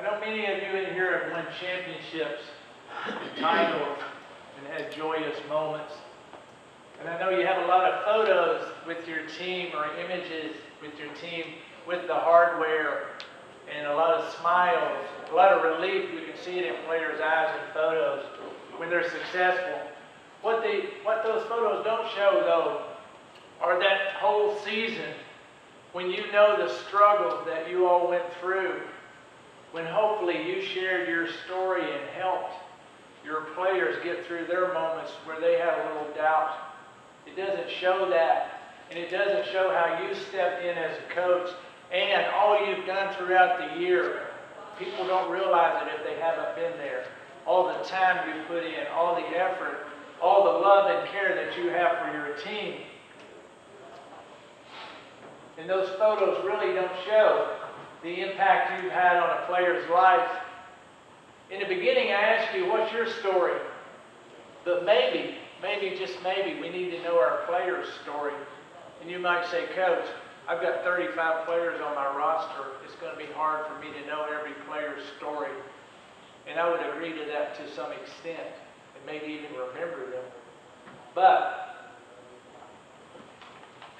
I know many of you in here have won championships, titles, and had joyous moments. And I know you have a lot of photos with your team or images with your team with the hardware and a lot of smiles, a lot of relief. You can see it in players' eyes in photos when they're successful. What those photos don't show, though, are that whole season when you know the struggles that you all went through, when hopefully you shared your story and helped your players get through their moments where they had a little doubt. It doesn't show that, and it doesn't show how you stepped in as a coach and all you've done throughout the year. People don't realize it if they haven't been there. All the time you put in, all the effort, all the love and care that you have for your team. And those photos really don't show the impact you've had on a player's life. In the beginning, I asked you, what's your story? But maybe, just maybe, we need to know our player's story. And you might say, Coach, I've got 35 players on my roster. It's going to be hard for me to know every player's story. And I would agree to that to some extent, and maybe even remember them. But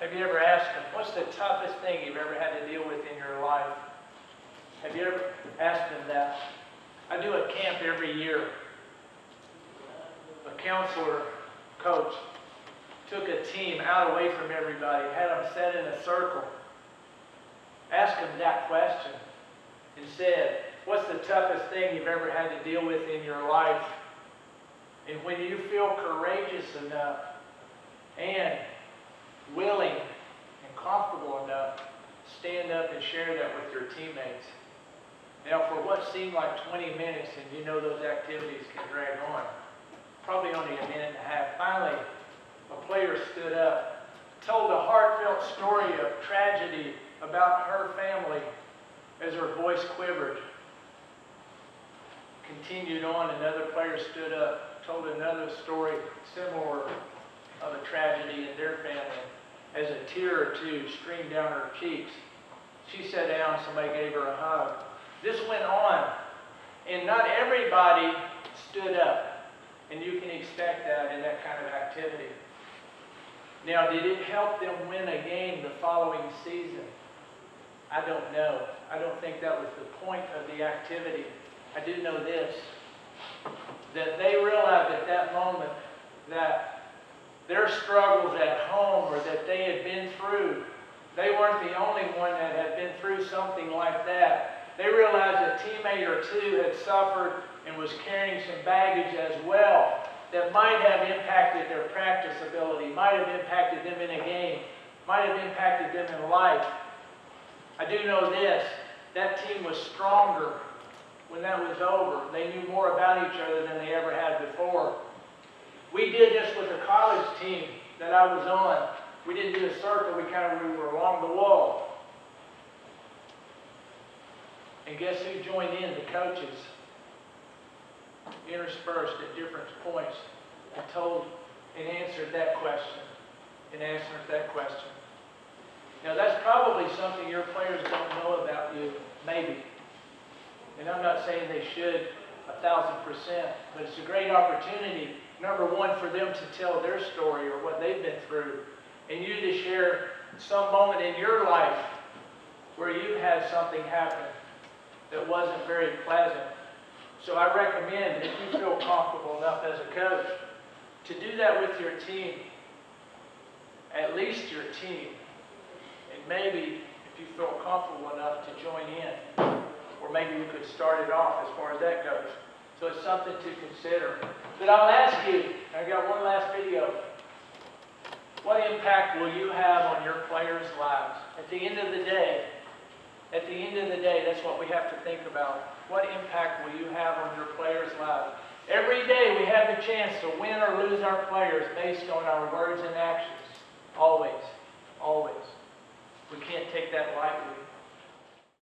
have you ever asked them, what's the toughest thing you've ever had to deal with in your life? Have you ever asked them that? I do a camp every year. A counselor coach took a team out away from everybody, had them set in a circle, asked them that question, and said, what's the toughest thing you've ever had to deal with in your life? And when you feel courageous enough and willing and comfortable enough, stand up and share that with your teammates. Now, for what seemed like 20 minutes, and you know those activities can drag on, probably only a minute and a half, finally, a player stood up, told a heartfelt story of tragedy about her family as her voice quivered. Continued on, another player stood up, told another story similar of a tragedy in their family as a tear or two streamed down her cheeks. She sat down, somebody gave her a hug. This went on, and not everybody stood up, and you can expect that in that kind of activity. Now, did it help them win a game the following season? I don't know. I don't think that was the point of the activity. I do know this, that they realized at that moment that their struggles at home or that they had been through, they weren't the only one that had been through something like that. They realized a teammate or two had suffered and was carrying some baggage as well that might have impacted their practice ability, might have impacted them in a game, might have impacted them in life. I do know this, that team was stronger when that was over. They knew more about each other than they ever had before. We did this with a college team that I was on. We didn't do a circle, we were along the wall. And guess who joined in? The coaches, interspersed at different points, and told and answered that question, Now that's probably something your players don't know about you, maybe. And I'm not saying they should 1,000%, but it's a great opportunity, number one, for them to tell their story or what they've been through, and you to share some moment in your life where you've had something happen that wasn't very pleasant. So I recommend, if you feel comfortable enough as a coach, to do that with your team, at least your team, and maybe if you feel comfortable enough to join in, or maybe you could start it off as far as that goes. So it's something to consider. But I'll ask you, I've got one last video, what impact will you have on your players' lives? At the end of the day, that's what we have to think about. What impact will you have on your players' lives? Every day we have the chance to win or lose our players based on our words and actions. Always. Always. We can't take that lightly.